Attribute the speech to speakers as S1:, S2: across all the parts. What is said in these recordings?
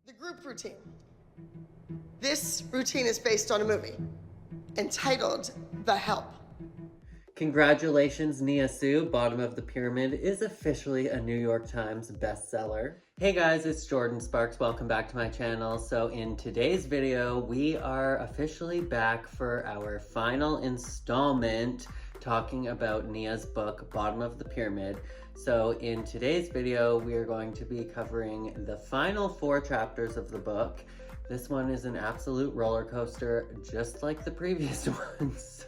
S1: The group routine. This routine is based on a movie entitled The Help.
S2: Congratulations, Nia Sioux, Bottom of the Pyramid is officially a New York Times bestseller. Hey guys, it's Jordan Sparks. Welcome back to my channel. So in today's video, we are officially back for our final installment talking about Nia's book, Bottom of the Pyramid. So in today's video, we are going to be covering the final 4 chapters of the book. This one is an absolute roller coaster, just like the previous ones.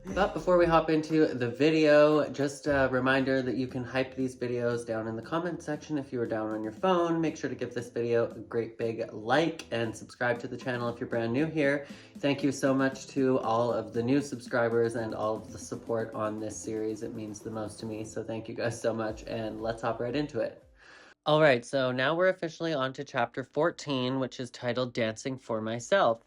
S2: But before we hop into the video, just a reminder that you can hype these videos down in the comment section if you are down on your phone. Make sure to give this video a great big like and subscribe to the channel if you're brand new here. Thank you so much to all of the new subscribers and all of the support on this series. It means the most to me, so thank you guys so much, and let's hop right into it. Alright, so now we're officially on to chapter 14, which is titled Dancing for Myself.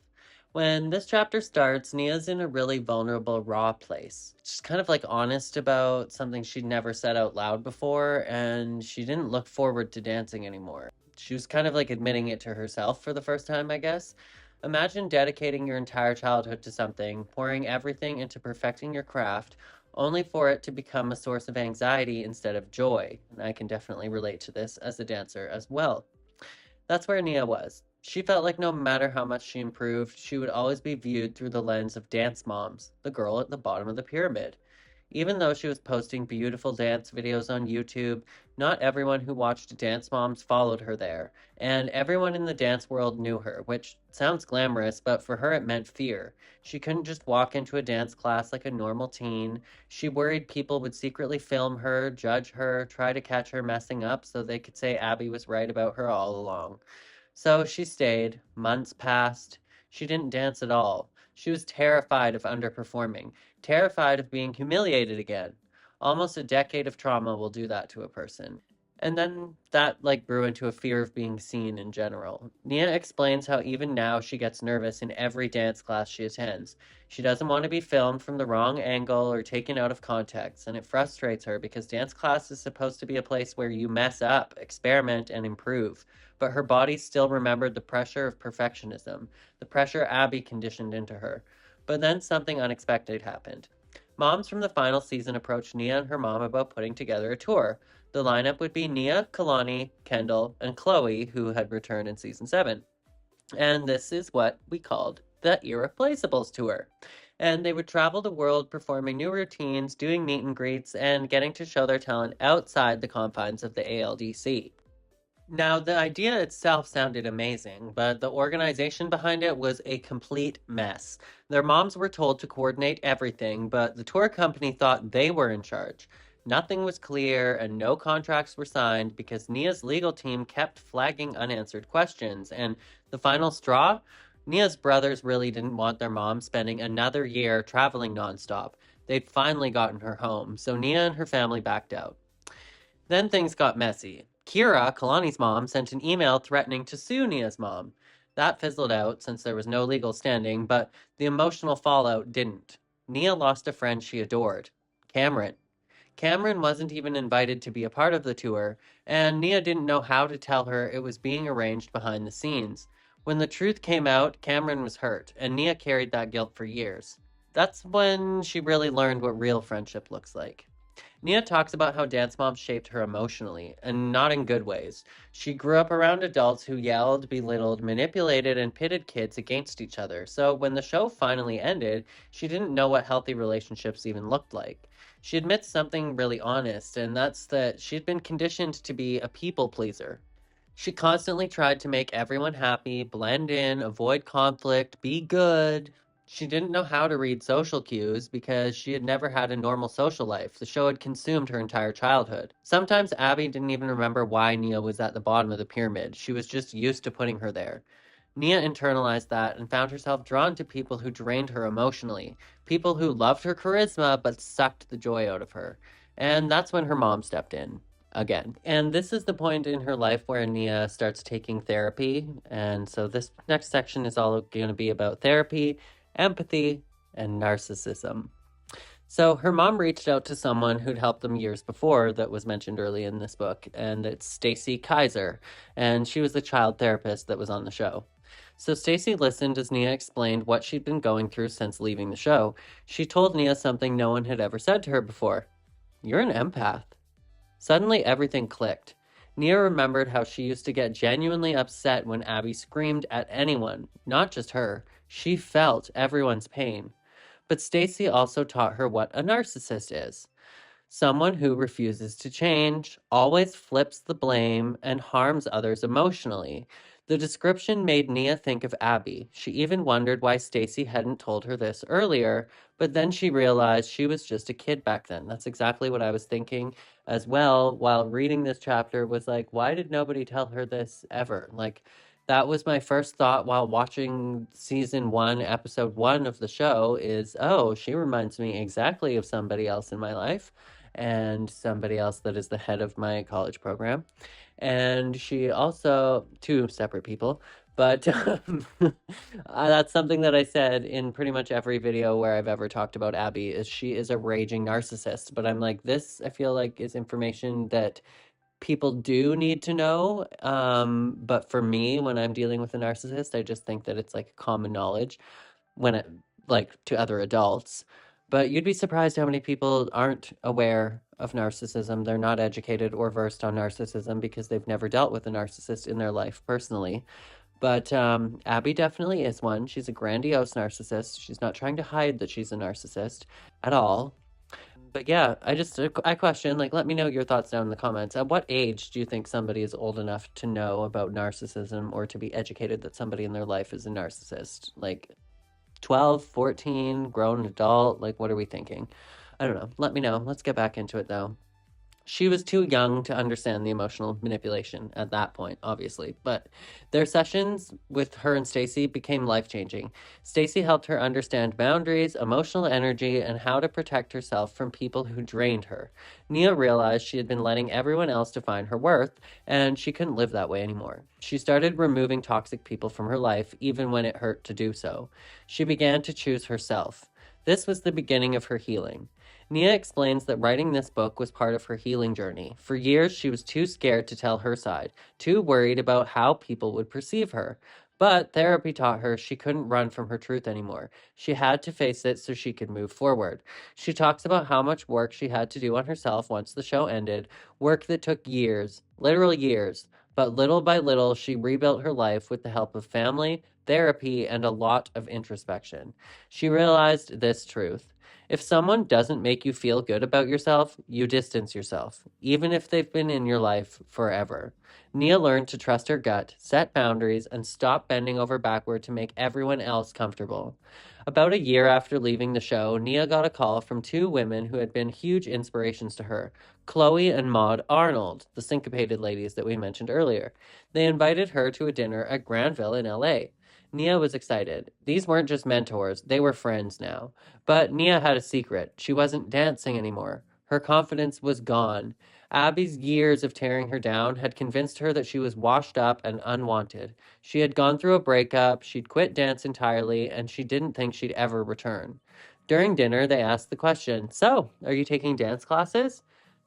S2: When this chapter starts, Nia's in a really vulnerable, raw place. She's kind of like honest about something she'd never said out loud before, and she didn't look forward to dancing anymore. She was kind of like admitting it to herself for the first time, I guess. Imagine dedicating your entire childhood to something, pouring everything into perfecting your craft, only for it to become a source of anxiety instead of joy. And I can definitely relate to this as a dancer as well. That's where Nia was. She felt like no matter how much she improved, she would always be viewed through the lens of dance moms, the girl at the bottom of the pyramid. Even though she was posting beautiful dance videos on YouTube, not everyone who watched Dance Moms followed her there, and everyone in the dance world knew her, which sounds glamorous, but for her it meant fear. She couldn't just walk into a dance class like a normal teen. She worried people would secretly film her, judge her, try to catch her messing up so they could say Abby was right about her all along. So she stayed. Months passed. She didn't dance at all. She was terrified of underperforming, terrified of being humiliated again. Almost a decade of trauma will do that to a person. And then that grew into a fear of being seen in general. Nia explains how even now she gets nervous in every dance class she attends. She doesn't want to be filmed from the wrong angle or taken out of context, and it frustrates her because dance class is supposed to be a place where you mess up, experiment, and improve. But her body still remembered the pressure of perfectionism, the pressure Abby conditioned into her. But then something unexpected happened. Moms from the final season approached Nia and her mom about putting together a tour. The lineup would be Nia, Kalani, Kendall, and Chloe, who had returned in season 7. And this is what we called the Irreplaceables Tour. And they would travel the world performing new routines, doing meet and greets, and getting to show their talent outside the confines of the ALDC. Now, the idea itself sounded amazing, but the organization behind it was a complete mess. Their moms were told to coordinate everything, but the tour company thought they were in charge. Nothing was clear, and no contracts were signed because Nia's legal team kept flagging unanswered questions. And the final straw? Nia's brothers really didn't want their mom spending another year traveling nonstop. They'd finally gotten her home, so Nia and her family backed out. Then things got messy. Kira, Kalani's mom, sent an email threatening to sue Nia's mom. That fizzled out since there was no legal standing, but the emotional fallout didn't. Nia lost a friend she adored, Cameron. Cameron wasn't even invited to be a part of the tour, and Nia didn't know how to tell her it was being arranged behind the scenes. When the truth came out, Cameron was hurt, and Nia carried that guilt for years. That's when she really learned what real friendship looks like. Nia talks about how dance moms shaped her emotionally, and not in good ways. She grew up around adults who yelled, belittled, manipulated, and pitted kids against each other. So when the show finally ended, she didn't know what healthy relationships even looked like. She admits something really honest, and that's that she'd been conditioned to be a people pleaser. She constantly tried to make everyone happy, blend in, avoid conflict, be good. She didn't know how to read social cues because she had never had a normal social life. The show had consumed her entire childhood. Sometimes Abby didn't even remember why Nia was at the bottom of the pyramid. She was just used to putting her there. Nia internalized that and found herself drawn to people who drained her emotionally, people who loved her charisma but sucked the joy out of her. And that's when her mom stepped in. Again. And this is the point in her life where Nia starts taking therapy. And so this next section is all going to be about therapy, empathy, and narcissism. So her mom reached out to someone who'd helped them years before that was mentioned early in this book, and it's Stacy Kaiser, and she was the child therapist that was on the show. So Stacy listened as Nia explained what she'd been going through since leaving the show. She told Nia something no one had ever said to her before. You're an empath. Suddenly everything clicked. Nia remembered how she used to get genuinely upset when Abby screamed at anyone, not just her. She felt everyone's pain. But Stacy also taught her what a narcissist is. Someone who refuses to change, always flips the blame, and harms others emotionally. The description made Nia think of Abby. She even wondered why Stacy hadn't told her this earlier, but then she realized she was just a kid back then. That's exactly what I was thinking as well while reading this chapter was like, why did nobody tell her this ever? Like, that was my first thought while watching season 1, episode 1 of the show is, oh, she reminds me exactly of somebody else in my life and somebody else that is the head of my college program. And she also, two separate people, but that's something that I said in pretty much every video where I've ever talked about Abby is she is a raging narcissist. But I'm like, this, I feel like is information that people do need to know. But for me, when I'm dealing with a narcissist, I just think that it's like common knowledge when it like to other adults. But you'd be surprised how many people aren't aware of narcissism. They're not educated or versed on narcissism because they've never dealt with a narcissist in their life personally. But Abby definitely is one. She's a grandiose narcissist. She's not trying to hide that she's a narcissist at all. But yeah, I question, like, let me know your thoughts down in the comments. At what age do you think somebody is old enough to know about narcissism or to be educated that somebody in their life is a narcissist? Like, 12, 14, grown adult? Like, what are we thinking? I don't know. Let me know. Let's get back into it, though. She was too young to understand the emotional manipulation at that point, obviously, but their sessions with her and Stacy became life-changing. Stacy helped her understand boundaries, emotional energy, and how to protect herself from people who drained her. Nia realized she had been letting everyone else define her worth, and she couldn't live that way anymore. She started removing toxic people from her life, even when it hurt to do so. She began to choose herself. This was the beginning of her healing. Nia explains that writing this book was part of her healing journey. For years, she was too scared to tell her side, too worried about how people would perceive her. But therapy taught her she couldn't run from her truth anymore. She had to face it so she could move forward. She talks about how much work she had to do on herself once the show ended, work that took years, literal years. But little by little, she rebuilt her life with the help of family, therapy, and a lot of introspection. She realized this truth. If someone doesn't make you feel good about yourself, you distance yourself, even if they've been in your life forever. Nia learned to trust her gut, set boundaries, and stop bending over backward to make everyone else comfortable. About a year after leaving the show, Nia got a call from two women who had been huge inspirations to her, Chloe and Maud Arnold, the syncopated ladies that we mentioned earlier. They invited her to a dinner at Granville in LA. Nia was excited. These weren't just mentors, they were friends now. But Nia had a secret. She wasn't dancing anymore. Her confidence was gone. Abby's years of tearing her down had convinced her that she was washed up and unwanted. She had gone through a breakup, she'd quit dance entirely, and she didn't think she'd ever return. During dinner, they asked the question, so, are you taking dance classes?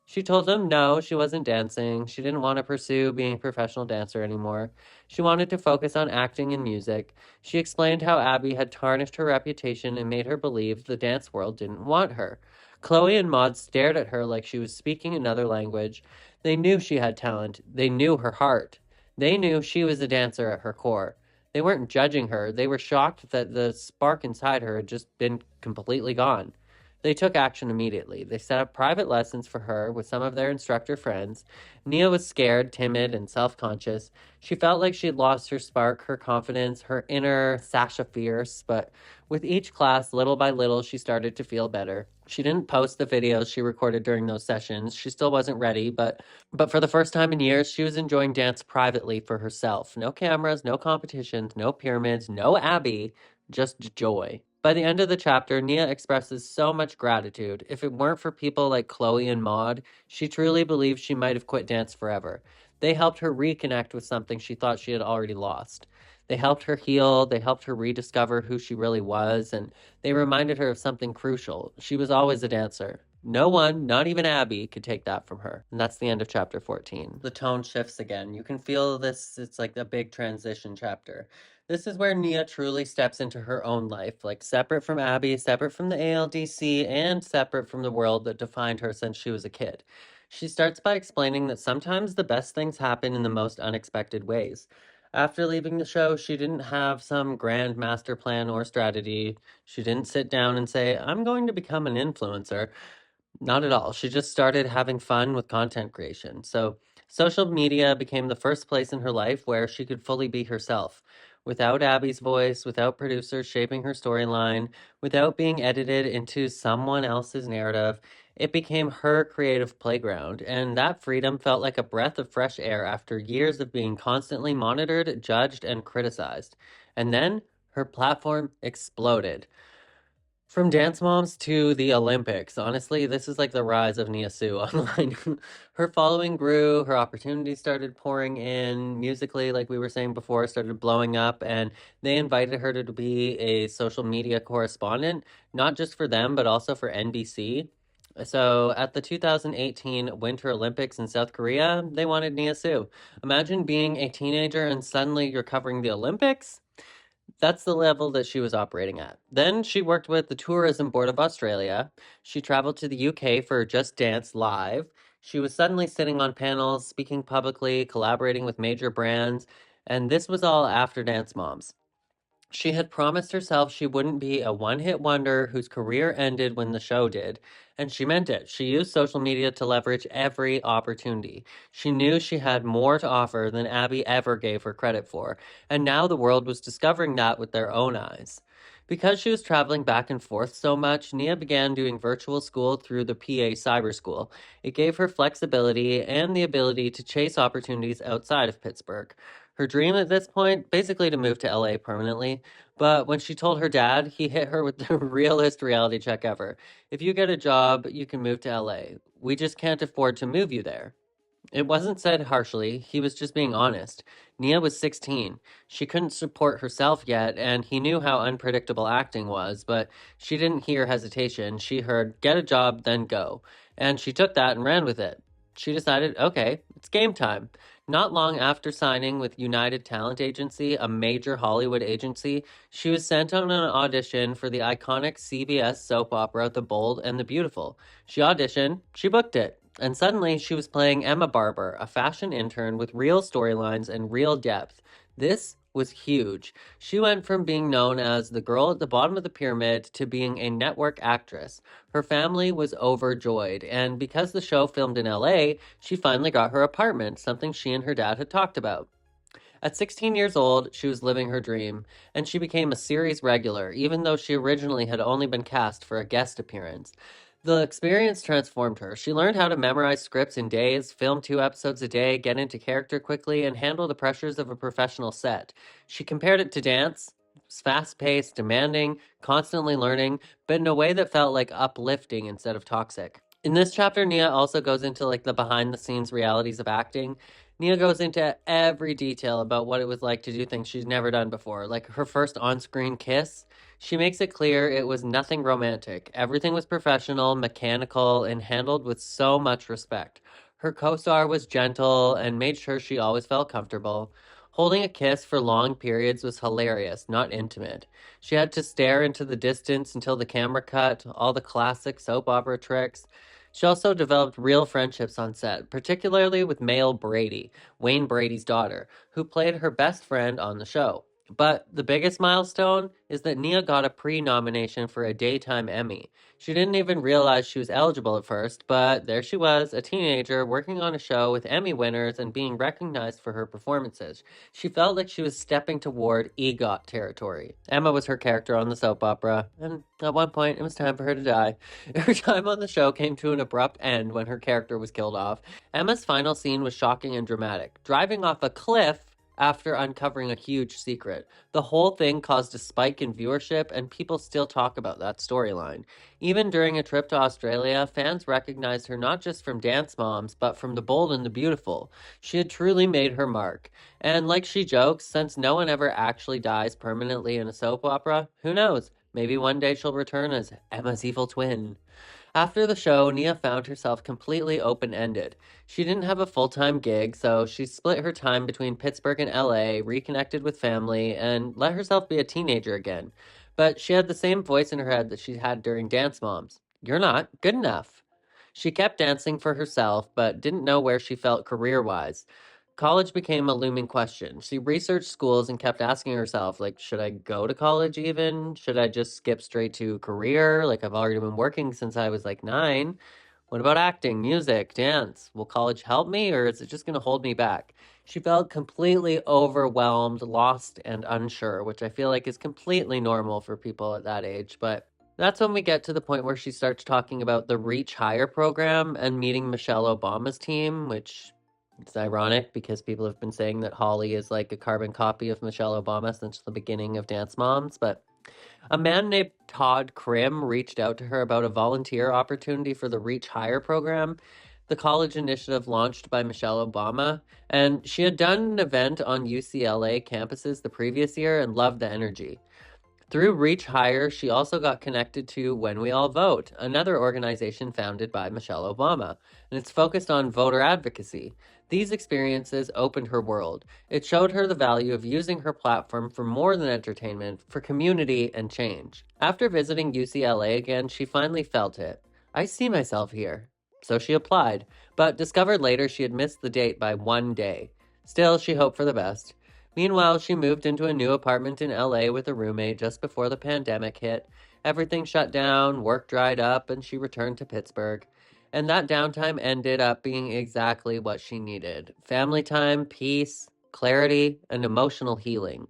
S2: She told them no, she wasn't dancing. She didn't want to pursue being a professional dancer anymore. She wanted to focus on acting and music. She explained how Abby had tarnished her reputation and made her believe the dance world didn't want her. Chloe and Maud stared at her like she was speaking another language. They knew she had talent. They knew her heart. They knew she was a dancer at her core. They weren't judging her. They were shocked that the spark inside her had just been completely gone. They took action immediately. They set up private lessons for her with some of their instructor friends. Nia was scared, timid, and self-conscious. She felt like she had lost her spark, her confidence, her inner Sasha Fierce, but with each class, little by little, she started to feel better. She didn't post the videos she recorded during those sessions. She still wasn't ready, but for the first time in years, she was enjoying dance privately for herself. No cameras, no competitions, no pyramids, no Abby, just joy. By the end of the chapter, Nia expresses so much gratitude. If it weren't for people like Chloe and Maud, she truly believes she might have quit dance forever. They helped her reconnect with something she thought she had already lost. They helped her heal, they helped her rediscover who she really was, and they reminded her of something crucial. She was always a dancer. No one, not even Abby, could take that from her. And that's the end of chapter 14. The tone shifts again. You can feel this, it's like a big transition chapter. This is where Nia truly steps into her own life, like separate from Abby, separate from the ALDC, and separate from the world that defined her since she was a kid. She starts by explaining that sometimes the best things happen in the most unexpected ways. After leaving the show, she didn't have some grand master plan or strategy. She didn't sit down and say, I'm going to become an influencer. Not at all. She just started having fun with content creation. So, social media became the first place in her life where she could fully be herself. Without Abby's voice, without producers shaping her storyline, without being edited into someone else's narrative, it became her creative playground. And that freedom felt like a breath of fresh air after years of being constantly monitored, judged, and criticized. And then her platform exploded. From Dance Moms to the Olympics, honestly, this is like the rise of Nia Sioux online. Her following grew, her opportunities started pouring in musically, like we were saying before, started blowing up, and they invited her to be a social media correspondent, not just for them, but also for NBC. So at the 2018 Winter Olympics in South Korea, they wanted Nia Sioux. Imagine being a teenager and suddenly you're covering the Olympics. That's the level that she was operating at. Then she worked with the Tourism Board of Australia. She traveled to the UK for Just Dance Live. She was suddenly sitting on panels, speaking publicly, collaborating with major brands, and this was all after Dance Moms. She had promised herself she wouldn't be a one-hit wonder whose career ended when the show did, and she meant it. She used social media to leverage every opportunity. She knew she had more to offer than Abby ever gave her credit for, and now the world was discovering that with their own eyes. Because she was traveling back and forth so much, Nia began doing virtual school through the PA Cyber School. It gave her flexibility and the ability to chase opportunities outside of Pittsburgh. Her dream at this point, basically to move to LA permanently, but when she told her dad, he hit her with the realest reality check ever. If you get a job, you can move to LA. We just can't afford to move you there. It wasn't said harshly, he was just being honest. Nia was 16. She couldn't support herself yet, and he knew how unpredictable acting was, but she didn't hear hesitation. She heard, get a job, then go. And she took that and ran with it. She decided, okay, it's game time. Not long after signing with United Talent Agency, a major Hollywood agency, she was sent on an audition for the iconic CBS soap opera The Bold and the Beautiful. She auditioned, she booked it. And suddenly she was playing Emma Barber, a fashion intern with real storylines and real depth. This was huge. She went from being known as the girl at the bottom of the pyramid to being a network actress. Her family was overjoyed, and because the show filmed in LA, she finally got her apartment, something she and her dad had talked about. At 16 years old, she was living her dream, and she became a series regular, even though she originally had only been cast for a guest appearance. The experience transformed her. She learned how to memorize scripts in days, film 2 episodes a day, get into character quickly, and handle the pressures of a professional set. She compared it to dance. It's fast-paced, demanding, constantly learning, but in a way that felt like uplifting instead of toxic. In this chapter, Nia also goes into like the behind-the-scenes realities of acting. Nia goes into every detail about what it was like to do things she's never done before, like her first on-screen kiss. She makes it clear it was nothing romantic. Everything was professional, mechanical, and handled with so much respect. Her co-star was gentle and made sure she always felt comfortable. Holding a kiss for long periods was hilarious, not intimate. She had to stare into the distance until the camera cut, all the classic soap opera tricks. She also developed real friendships on set, particularly with Male Brady, Wayne Brady's daughter, who played her best friend on the show. But the biggest milestone is that Nia got a pre-nomination for a Daytime Emmy. She didn't even realize she was eligible at first, but there she was, a teenager working on a show with Emmy winners and being recognized for her performances. She felt like she was stepping toward EGOT territory. Emma was her character on the soap opera, and at one point it was time for her to die. Her time on the show came to an abrupt end when her character was killed off. Emma's final scene was shocking and dramatic. Driving off a cliff after uncovering a huge secret. The whole thing caused a spike in viewership, and people still talk about that storyline. Even during a trip to Australia, fans recognized her not just from Dance Moms, but from The Bold and the Beautiful. She had truly made her mark. And like she jokes, since no one ever actually dies permanently in a soap opera, who knows? Maybe one day she'll return as Emma's evil twin. After the show, Nia found herself completely open ended. She didn't have a full time gig, so she split her time between Pittsburgh and LA, reconnected with family, and let herself be a teenager again. But she had the same voice in her head that she had during Dance Moms. You're not good enough. She kept dancing for herself, but didn't know where she felt career wise. College became a looming question. She researched schools and kept asking herself, like, should I go to college even? Should I just skip straight to career? Like, I've already been working since I was like 9. What about acting, music, dance? Will college help me, or is it just going to hold me back? She felt completely overwhelmed, lost, and unsure, which I feel like is completely normal for people at that age. But that's when we get to the point where she starts talking about the Reach Higher program and meeting Michelle Obama's team, which it's ironic because people have been saying that Holly is like a carbon copy of Michelle Obama since the beginning of Dance Moms. But a man named Todd Krim reached out to her about a volunteer opportunity for the Reach Higher program, the college initiative launched by Michelle Obama. And she had done an event on UCLA campuses the previous year and loved the energy. Through Reach Higher, she also got connected to When We All Vote, another organization founded by Michelle Obama, and it's focused on voter advocacy. These experiences opened her world. It showed her the value of using her platform for more than entertainment, for community and change. After visiting UCLA again, she finally felt it. I see myself here. So she applied, but discovered later she had missed the date by 1 day. Still, she hoped for the best. Meanwhile, she moved into a new apartment in LA with a roommate just before the pandemic hit. Everything shut down, work dried up, and she returned to Pittsburgh. And that downtime ended up being exactly what she needed: family time, peace, clarity, and emotional healing.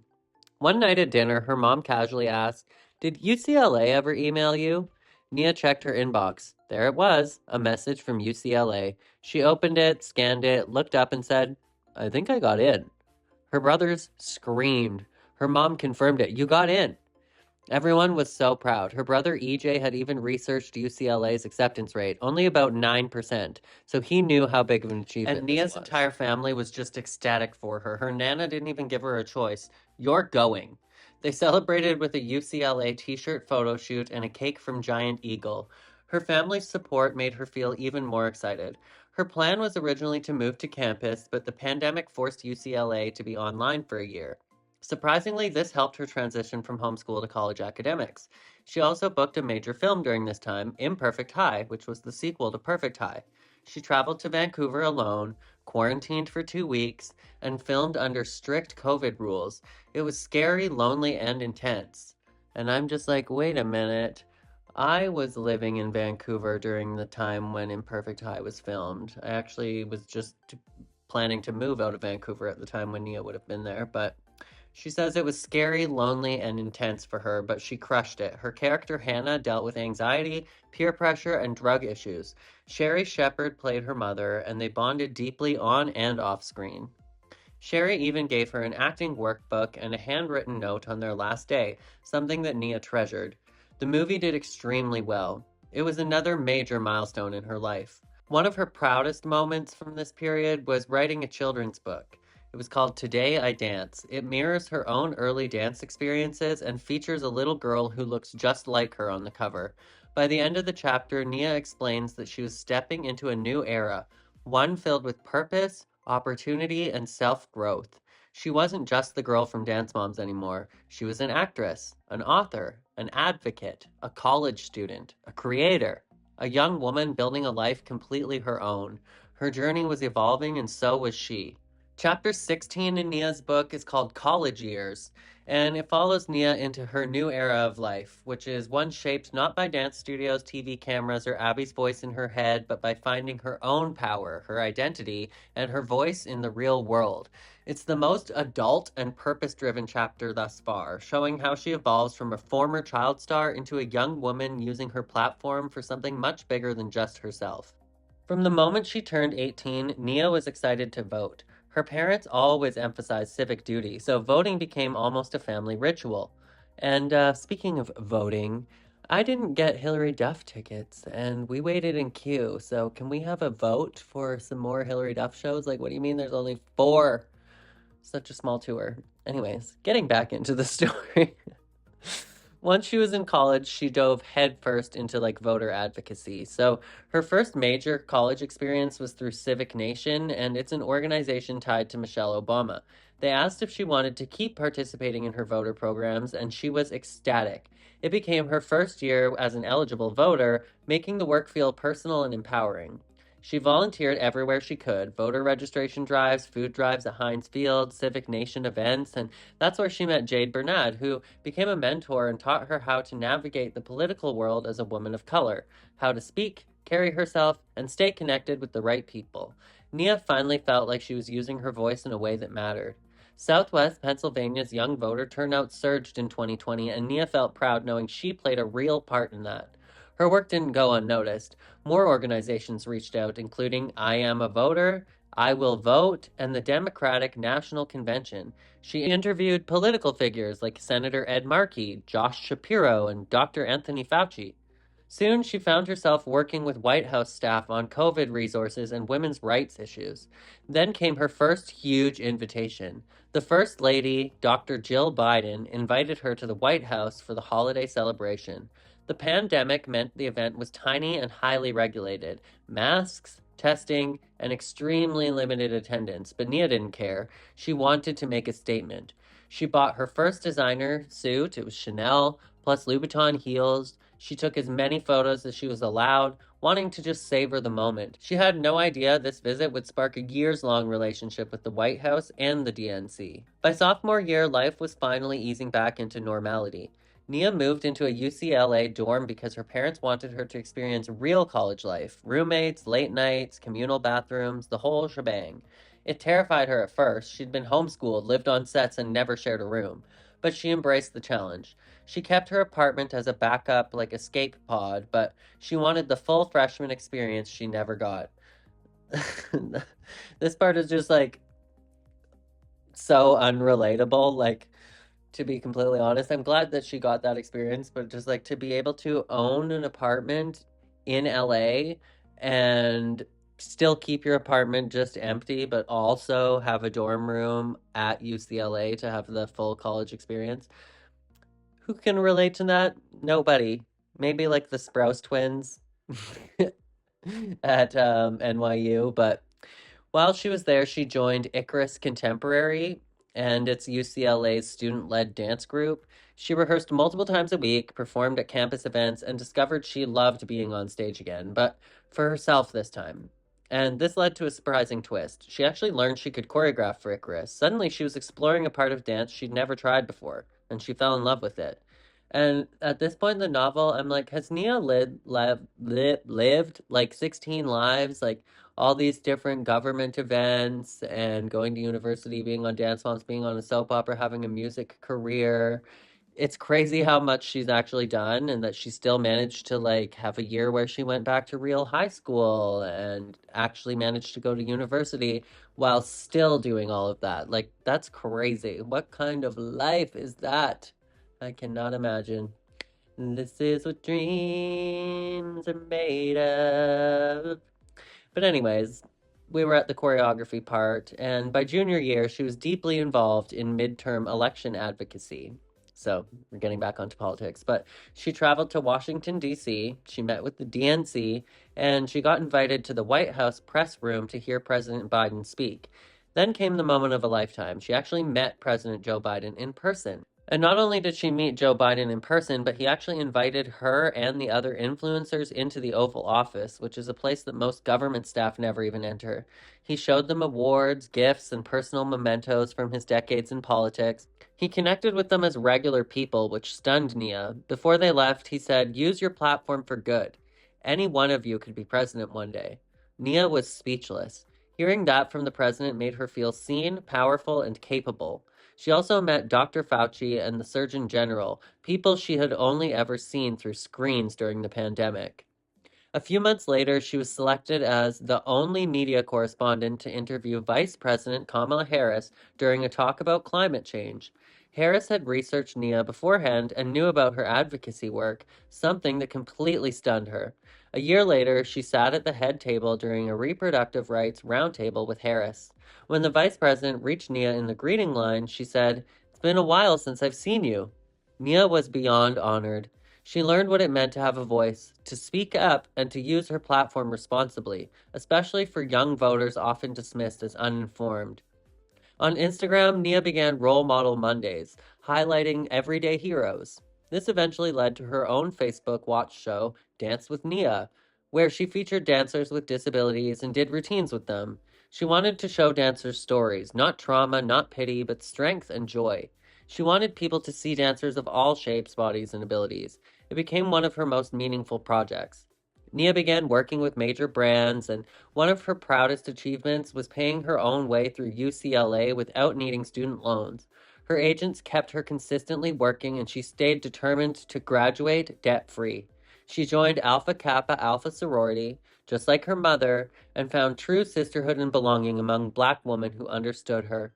S2: One night at dinner, her mom casually asked, "Did UCLA ever email you?" Nia checked her inbox. There it was, a message from UCLA. She opened it, scanned it, looked up, and said, "I think I got in." Her brothers screamed. Her mom confirmed it. You got in. Everyone was so proud. Her brother EJ had even researched UCLA's acceptance rate, only about 9%, so he knew how big of an achievement and Nia's entire family was just ecstatic for her. Her nana didn't even give her a choice. You're going. They celebrated with a UCLA t-shirt photo shoot and a cake from Giant Eagle. Her family's support made her feel even more excited. Her plan was originally to move to campus, but the pandemic forced UCLA to be online for a year. Surprisingly, this helped her transition from homeschool to college academics. She also booked a major film during this time, Imperfect High, which was the sequel to Perfect High. She traveled to Vancouver alone, quarantined for 2 weeks, and filmed under strict COVID rules. It was scary, lonely, and intense. And I'm just like, wait a minute. I was living in Vancouver during the time when Imperfect High was filmed. I actually was just planning to move out of Vancouver at the time when Nia would have been there, but she says it was scary, lonely, and intense for her, but she crushed it. Her character, Hannah, dealt with anxiety, peer pressure, and drug issues. Sherry Shepard played her mother, and they bonded deeply on and off screen. Sherry even gave her an acting workbook and a handwritten note on their last day, something that Nia treasured. The movie did extremely well. It was another major milestone in her life. One of her proudest moments from this period was writing a children's book. It was called Today I Dance. It mirrors her own early dance experiences and features a little girl who looks just like her on the cover. By the end of the chapter, Nia explains that she was stepping into a new era, one filled with purpose, opportunity, and self-growth. She wasn't just the girl from Dance Moms anymore. She was an actress, an author, an advocate, a college student, a creator, a young woman building a life completely her own. Her journey was evolving, and so was she. Chapter 16 in Nia's book is called College Years, and it follows Nia into her new era of life, which is one shaped not by dance studios, TV cameras, or Abby's voice in her head, but by finding her own power, her identity, and her voice in the real world. It's the most adult and purpose-driven chapter thus far, showing how she evolves from a former child star into a young woman using her platform for something much bigger than just herself. From the moment she turned 18, Nia was excited to vote. Her parents always emphasized civic duty, so voting became almost a family ritual. And speaking of voting, I didn't get Hillary Duff tickets, and we waited in queue. So can we have a vote for some more Hillary Duff shows? Like, what do you mean there's only four? Such a small tour. Anyways, getting back into the story. Once she was in college, she dove headfirst into like voter advocacy. So her first major college experience was through Civic Nation, and it's an organization tied to Michelle Obama. They asked if she wanted to keep participating in her voter programs, and she was ecstatic. It became her first year as an eligible voter, making the work feel personal and empowering. She volunteered everywhere she could: voter registration drives, food drives at Heinz Field, Civic Nation events, and that's where she met Jade Bernard, who became a mentor and taught her how to navigate the political world as a woman of color, how to speak, carry herself, and stay connected with the right people. Nia finally felt like she was using her voice in a way that mattered. Southwest Pennsylvania's young voter turnout surged in 2020, and Nia felt proud knowing she played a real part in that. Her work didn't go unnoticed. More organizations reached out, including I Am a Voter, I Will Vote, and the Democratic National Convention. She interviewed political figures like Senator Ed Markey, Josh Shapiro, and Dr. Anthony Fauci. Soon, she found herself working with White House staff on COVID resources and women's rights issues. Then came her first huge invitation. The First Lady, Dr. Jill Biden, invited her to the White House for the holiday celebration. The pandemic meant the event was tiny and highly regulated: masks, testing, and extremely limited attendance. But Nia didn't care. She wanted to make a statement. She bought her first designer suit. It was Chanel, plus Louboutin heels. She took as many photos as she was allowed, wanting to just savor the moment. She had no idea this visit would spark a years-long relationship with the White House and the DNC. By sophomore year, life was finally easing back into normality. Nia moved into a UCLA dorm because her parents wanted her to experience real college life: roommates, late nights, communal bathrooms, the whole shebang. It terrified her at first. She'd been homeschooled, lived on sets, and never shared a room. But she embraced the challenge. She kept her apartment as a backup, like escape pod, but she wanted the full freshman experience she never got. This part is just like so unrelatable. Like, to be completely honest, I'm glad that she got that experience, but just like to be able to own an apartment in LA and still keep your apartment just empty, but also have a dorm room at UCLA to have the full college experience. Who can relate to that? Nobody. Maybe like the Sprouse twins at NYU, but while she was there, she joined Icarus Contemporary, and it's UCLA's student-led dance group. She rehearsed multiple times a week, performed at campus events, and discovered she loved being on stage again, but for herself this time. And this led to a surprising twist. She actually learned she could choreograph for Icarus. Suddenly, she was exploring a part of dance she'd never tried before, and she fell in love with it. And at this point in the novel, I'm like, has Nia lived like 16 lives? Like, all these different government events and going to university, being on dance moms, being on a soap opera, having a music career. It's crazy how much she's actually done, and that she still managed to like have a year where she went back to real high school and actually managed to go to university while still doing all of that. Like, that's crazy. What kind of life is that? I cannot imagine. This is what dreams are made of. But anyways, we were at the choreography part, and by junior year, she was deeply involved in midterm election advocacy. So we're getting back onto politics, but she traveled to Washington, D.C., she met with the DNC, and she got invited to the White House press room to hear President Biden speak. Then came the moment of a lifetime. She actually met President Joe Biden in person. And not only did she meet Joe Biden in person, but he actually invited her and the other influencers into the Oval Office, which is a place that most government staff never even enter. He showed them awards, gifts, and personal mementos from his decades in politics. He connected with them as regular people, which stunned Nia. Before they left, he said, "Use your platform for good. Any one of you could be president one day." Nia was speechless. Hearing that from the president made her feel seen, powerful, and capable. She also met Dr. Fauci and the Surgeon General, people she had only ever seen through screens during the pandemic. A few months later, she was selected as the only media correspondent to interview Vice President Kamala Harris during a talk about climate change. Harris had researched Nia beforehand and knew about her advocacy work, something that completely stunned her. A year later, she sat at the head table during a reproductive rights roundtable with Harris. When the vice president reached Nia in the greeting line, she said, "It's been a while since I've seen you." Nia was beyond honored. She learned what it meant to have a voice, to speak up, and to use her platform responsibly, especially for young voters often dismissed as uninformed. On Instagram, Nia began Role Model Mondays, highlighting everyday heroes. This eventually led to her own Facebook watch show, Dance with Nia, where she featured dancers with disabilities and did routines with them. She wanted to show dancers stories, not trauma, not pity, but strength and joy. She wanted people to see dancers of all shapes, bodies, and abilities. It became one of her most meaningful projects. Nia began working with major brands, and one of her proudest achievements was paying her own way through UCLA without needing student loans. Her agents kept her consistently working, and she stayed determined to graduate debt-free. She joined Alpha Kappa Alpha sorority, just like her mother, and found true sisterhood and belonging among Black women who understood her.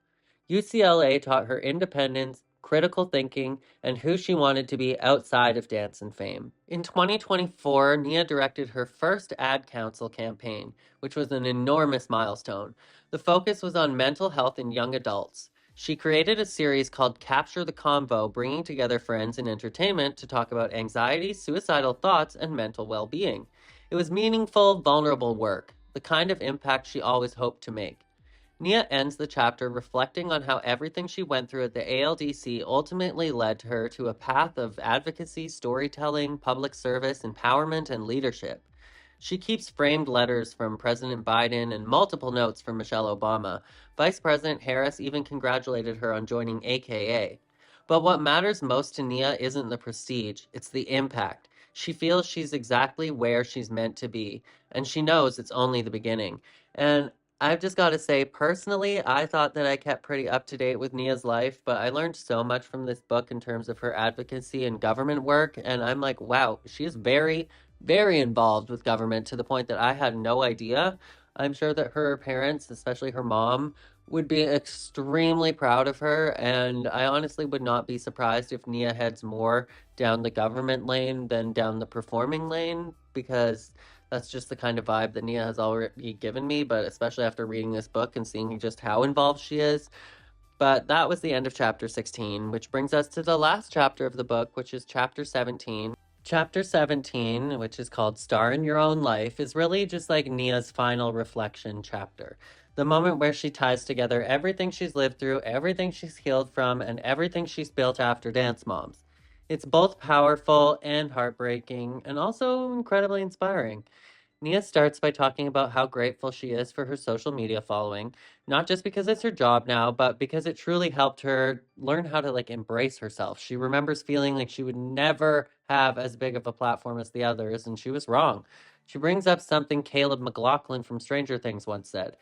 S2: UCLA taught her independence, critical thinking, and who she wanted to be outside of dance and fame. In 2024, Nia directed her first ad council campaign, which was an enormous milestone. The focus was on mental health in young adults. She created a series called Capture the Convo, bringing together friends and entertainment to talk about anxiety, suicidal thoughts, and mental well-being. It was meaningful, vulnerable work, the kind of impact she always hoped to make. Nia ends the chapter reflecting on how everything she went through at the ALDC ultimately led her to a path of advocacy, storytelling, public service, empowerment, and leadership. She keeps framed letters from President Biden and multiple notes from Michelle Obama. Vice President Harris even congratulated her on joining AKA. But what matters most to Nia isn't the prestige, it's the impact. She feels she's exactly where she's meant to be, and she knows it's only the beginning. And I've just got to say, personally, I thought that I kept pretty up to date with Nia's life, but I learned so much from this book in terms of her advocacy and government work, and I'm like, wow, she is very, very involved with government to the point that I had no idea. I'm sure that her parents, especially her mom, would be extremely proud of her, and I honestly would not be surprised if Nia heads more down the government lane than down the performing lane, because that's just the kind of vibe that Nia has already given me, but especially after reading this book and seeing just how involved she is. But that was the end of chapter 16, which brings us to the last chapter of the book, which is chapter 17. Chapter 17, which is called Star in Your Own Life, is really just like Nia's final reflection chapter. The moment where she ties together everything she's lived through, everything she's healed from, and everything she's built after Dance Moms. It's both powerful and heartbreaking, and also incredibly inspiring. Nia starts by talking about how grateful she is for her social media following, not just because it's her job now, but because it truly helped her learn how to embrace herself. She remembers feeling like she would never have as big of a platform as the others, and she was wrong. She brings up something Caleb McLaughlin from Stranger Things once said,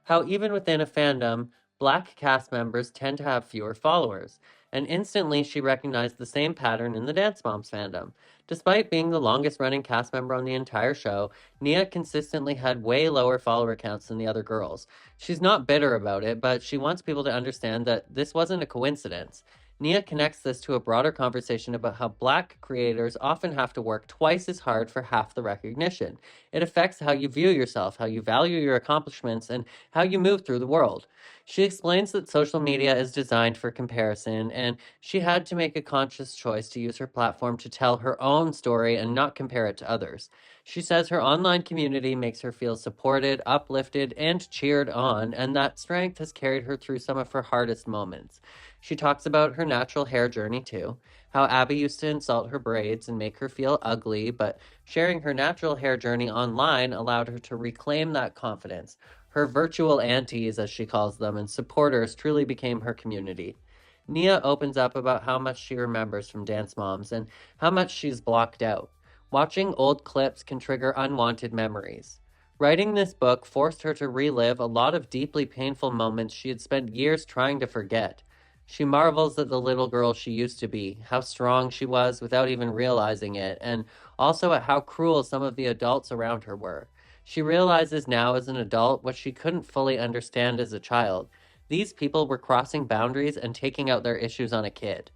S2: how even within a fandom, Black cast members tend to have fewer followers, and instantly she recognized the same pattern in the Dance Moms fandom. Despite being the longest running cast member on the entire show, Nia consistently had way lower follower counts than the other girls. She's not bitter about it, but she wants people to understand that this wasn't a coincidence. Nia connects this to a broader conversation about how Black creators often have to work twice as hard for half the recognition. It affects how you view yourself, how you value your accomplishments, and how you move through the world. She explains that social media is designed for comparison, and she had to make a conscious choice to use her platform to tell her own story and not compare it to others. She says her online community makes her feel supported, uplifted, and cheered on, and that strength has carried her through some of her hardest moments. She talks about her natural hair journey too, how Abby used to insult her braids and make her feel ugly, but sharing her natural hair journey online allowed her to reclaim that confidence. Her virtual aunties, as she calls them, and supporters truly became her community. Nia opens up about how much she remembers from Dance Moms and how much she's blocked out. Watching old clips can trigger unwanted memories. Writing this book forced her to relive a lot of deeply painful moments she had spent years trying to forget. She marvels at the little girl she used to be, how strong she was without even realizing it, and also at how cruel some of the adults around her were. She realizes now as an adult what she couldn't fully understand as a child. These people were crossing boundaries and taking out their issues on a kid.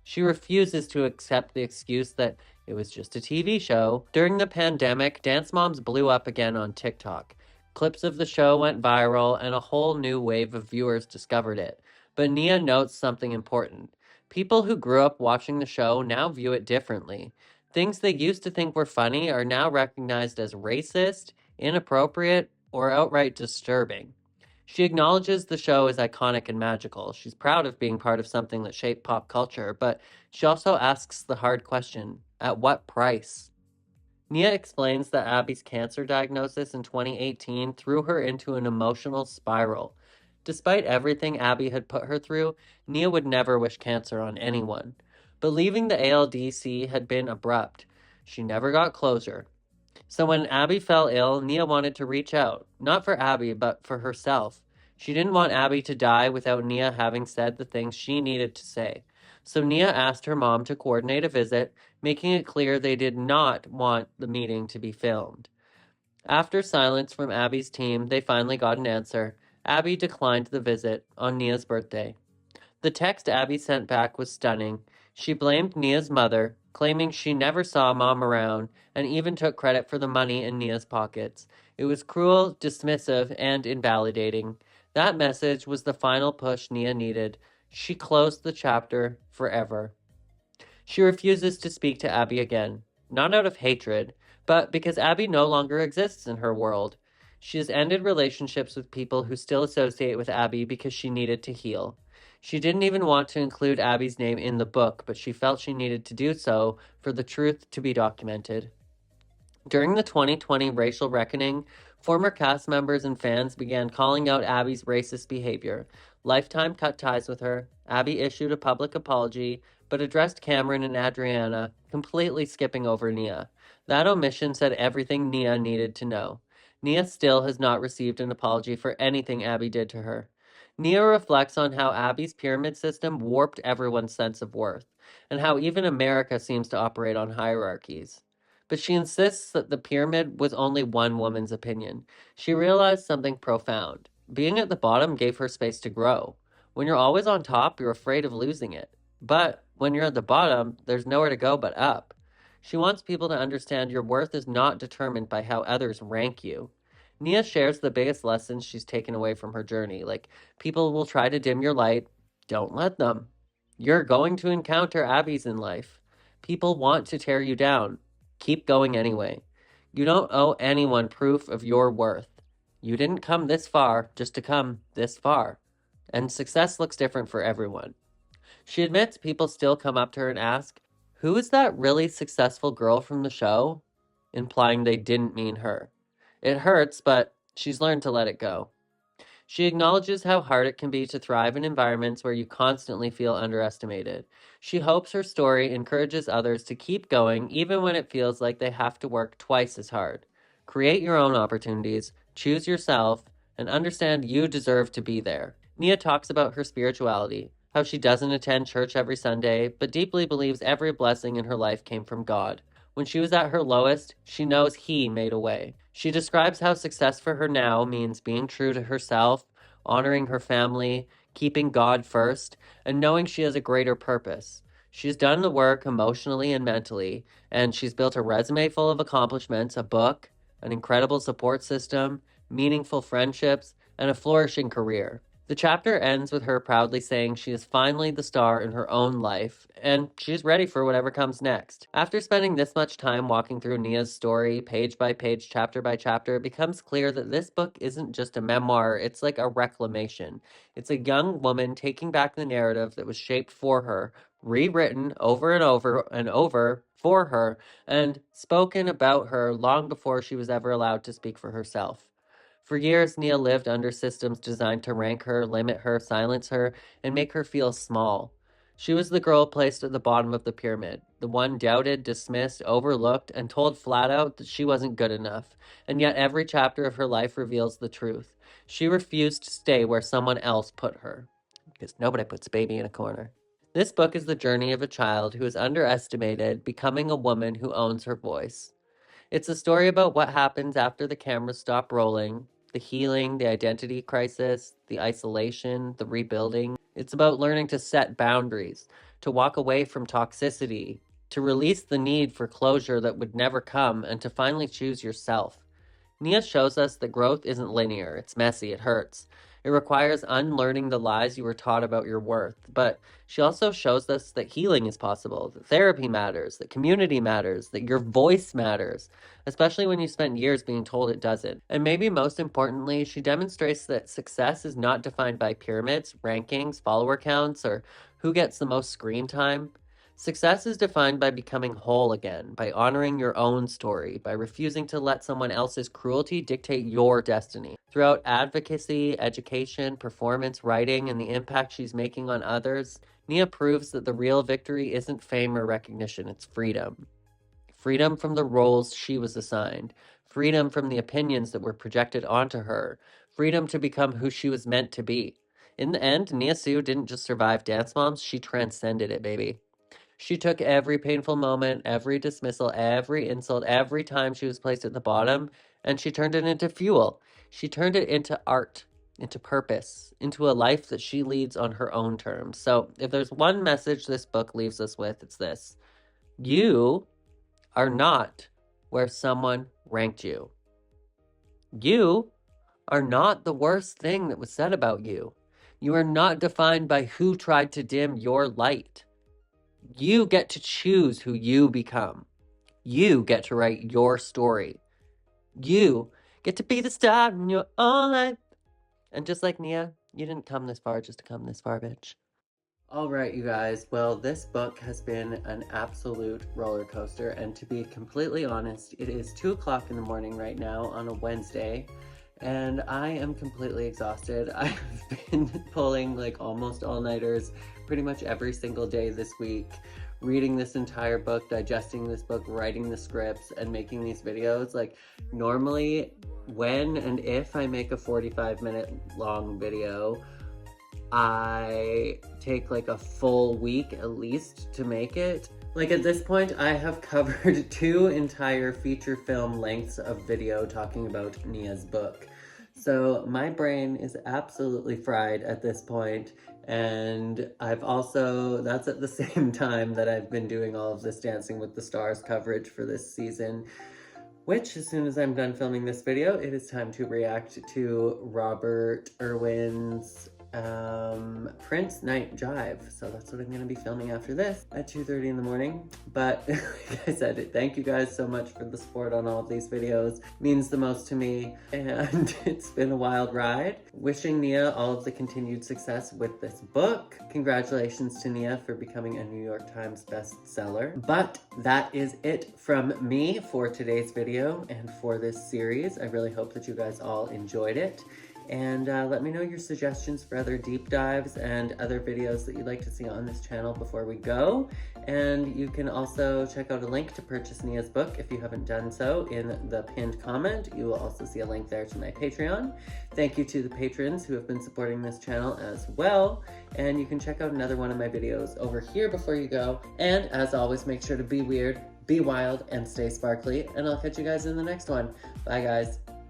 S2: She refuses to accept the excuse that it was just a TV show. During the pandemic, Dance Moms blew up again on TikTok. Clips of the show went viral, and a whole new wave of viewers discovered it. But Nia notes something important. People who grew up watching the show now view it differently. Things they used to think were funny are now recognized as racist, inappropriate, or outright disturbing. She acknowledges the show is iconic and magical. She's proud of being part of something that shaped pop culture, but she also asks the hard question, at what price? Nia explains that Abby's cancer diagnosis in 2018 threw her into an emotional spiral. Despite everything Abby had put her through, Nia would never wish cancer on anyone. But leaving the ALDC had been abrupt. She never got closure. So when Abby fell ill, Nia wanted to reach out, not for Abby, but for herself. She didn't want Abby to die without Nia having said the things she needed to say. So Nia asked her mom to coordinate a visit, making it clear they did not want the meeting to be filmed. After silence from Abby's team, they finally got an answer. Abby declined the visit on Nia's birthday. The text Abby sent back was stunning. She blamed Nia's mother, claiming she never saw Mom around, and even took credit for the money in Nia's pockets. It was cruel, dismissive, and invalidating. That message was the final push Nia needed. She closed the chapter forever. She refuses to speak to Abby again, not out of hatred, but because Abby no longer exists in her world. She has ended relationships with people who still associate with Abby because she needed to heal. She didn't even want to include Abby's name in the book, but she felt she needed to do so for the truth to be documented. During the 2020 racial reckoning, former cast members and fans began calling out Abby's racist behavior. Lifetime cut ties with her. Abby issued a public apology, but addressed Cameron and Adriana, completely skipping over Nia. That omission said everything Nia needed to know. Nia still has not received an apology for anything Abby did to her. Nia reflects on how Abby's pyramid system warped everyone's sense of worth, and how even America seems to operate on hierarchies. But she insists that the pyramid was only one woman's opinion. She realized something profound. Being at the bottom gave her space to grow. When you're always on top, you're afraid of losing it. But when you're at the bottom, there's nowhere to go but up. She wants people to understand your worth is not determined by how others rank you. Nia shares the biggest lessons she's taken away from her journey, like people will try to dim your light. Don't let them. You're going to encounter Abbeys in life. People want to tear you down. Keep going anyway. You don't owe anyone proof of your worth. You didn't come this far just to come this far. And success looks different for everyone. She admits people still come up to her and ask, "Who is that really successful girl from the show?" Implying they didn't mean her. It hurts, but she's learned to let it go. She acknowledges how hard it can be to thrive in environments where you constantly feel underestimated. She hopes her story encourages others to keep going even when it feels like they have to work twice as hard. Create your own opportunities, choose yourself, and understand you deserve to be there. Nia talks about her spirituality, how she doesn't attend church every Sunday, but deeply believes every blessing in her life came from God. When she was at her lowest, she knows He made a way. She describes how success for her now means being true to herself, honoring her family, keeping God first, and knowing she has a greater purpose. She's done the work emotionally and mentally, and she's built a resume full of accomplishments, a book, an incredible support system, meaningful friendships, and a flourishing career. The chapter ends with her proudly saying she is finally the star in her own life, and she's ready for whatever comes next. After spending this much time walking through Nia's story, page by page, chapter by chapter, it becomes clear that this book isn't just a memoir, it's like a reclamation. It's a young woman taking back the narrative that was shaped for her, rewritten over and over and over for her, and spoken about her long before she was ever allowed to speak for herself. For years, Nia lived under systems designed to rank her, limit her, silence her, and make her feel small. She was the girl placed at the bottom of the pyramid, the one doubted, dismissed, overlooked, and told flat out that she wasn't good enough. And yet every chapter of her life reveals the truth. She refused to stay where someone else put her. because nobody puts a baby in a corner. This book is the journey of a child who is underestimated, becoming a woman who owns her voice. It's a story about what happens after the cameras stop rolling, the healing, the identity crisis, the isolation, the rebuilding. It's about learning to set boundaries, to walk away from toxicity, to release the need for closure that would never come, and to finally choose yourself. Nia shows us that growth isn't linear, it's messy, it hurts. It requires unlearning the lies you were taught about your worth. But she also shows us that healing is possible, that therapy matters, that community matters, that your voice matters, especially when you spent years being told it doesn't. And maybe most importantly, she demonstrates that success is not defined by pyramids, rankings, follower counts, or who gets the most screen time. Success is defined by becoming whole again, by honoring your own story, by refusing to let someone else's cruelty dictate your destiny. Throughout advocacy, education, performance, writing, and the impact she's making on others, Nia proves that the real victory isn't fame or recognition, it's freedom. Freedom from the roles she was assigned, freedom from the opinions that were projected onto her, freedom to become who she was meant to be. In the end, Nia Sioux didn't just survive Dance Moms, she transcended it, baby. She took every painful moment, every dismissal, every insult, every time she was placed at the bottom, and she turned it into fuel. She turned it into art, into purpose, into a life that she leads on her own terms. So if there's one message this book leaves us with, it's this. You are not where someone ranked you. You are not the worst thing that was said about you. You are not defined by who tried to dim your light. You get to choose who you become. You get to write your story. You get to be the star in your own life. And just like Nia, you didn't come this far just to come this far, bitch. Alright, you guys. Well, this book has been an absolute roller coaster. And to be completely honest, it is 2 o'clock in the morning right now on a Wednesday. And I am completely exhausted. I've been pulling like almost all-nighters pretty much every single day this week, reading this entire book, digesting this book, writing the scripts, and making these videos. Like, normally, when and if I make a 45-minute long video, I take like a full week at least to make it. Like, at this point, I have covered 2 entire feature film lengths of video talking about Nia's book. So my brain is absolutely fried at this point, and I've also, that's at the same time that I've been doing all of this Dancing with the Stars coverage for this season, which, as soon as I'm done filming this video, it is time to react to Robert Irwin's Prince Night Jive. So that's what I'm going to be filming after this at 2:30 in the morning. But like I said, thank you guys so much for the support on all of these videos. It means the most to me, and it's been a wild ride. Wishing Nia all of the continued success with this book. Congratulations to Nia for becoming a New York Times bestseller. But that is it from me for today's video and for this series. I really hope that you guys all enjoyed it. And let me know your suggestions for other deep dives and other videos that you'd like to see on this channel before we go. And you can also check out a link to purchase Nia's book if you haven't done so in the pinned comment. You will also see a link there to my Patreon. Thank you to the patrons who have been supporting this channel as well. And you can check out another one of my videos over here before you go. And as always, make sure to be weird, be wild, and stay sparkly. And I'll catch you guys in the next one. Bye, guys.